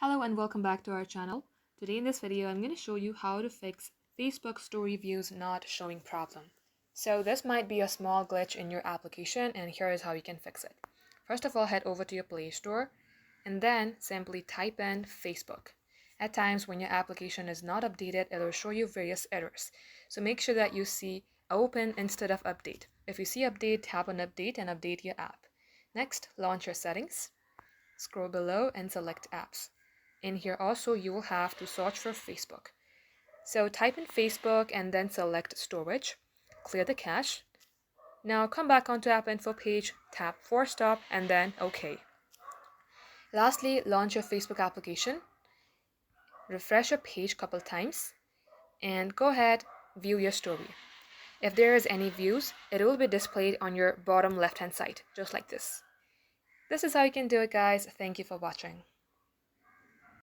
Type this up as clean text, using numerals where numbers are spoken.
Hello and welcome back to our channel. Today in this video, I'm going to show you how to fix Facebook story views not showing problem. So this might be a small glitch in your application and here is how you can fix it. First of all, head over to your Play Store and then simply type in Facebook. At times when your application is not updated, it will show you various errors. So make sure that you see open instead of update. If you see update, tap on update and update your app. Next, launch your settings. Scroll below and select apps. In here also you will have to search for Facebook. So type in Facebook and then select storage, clear the cache. Now come back onto App Info page, tap Force Stop and then OK. Lastly, launch your Facebook application, refresh your page couple times and go ahead, view your story. If there is any views, it will be displayed on your bottom left hand side, just like this. This is how you can do it, guys. Thank you for watching.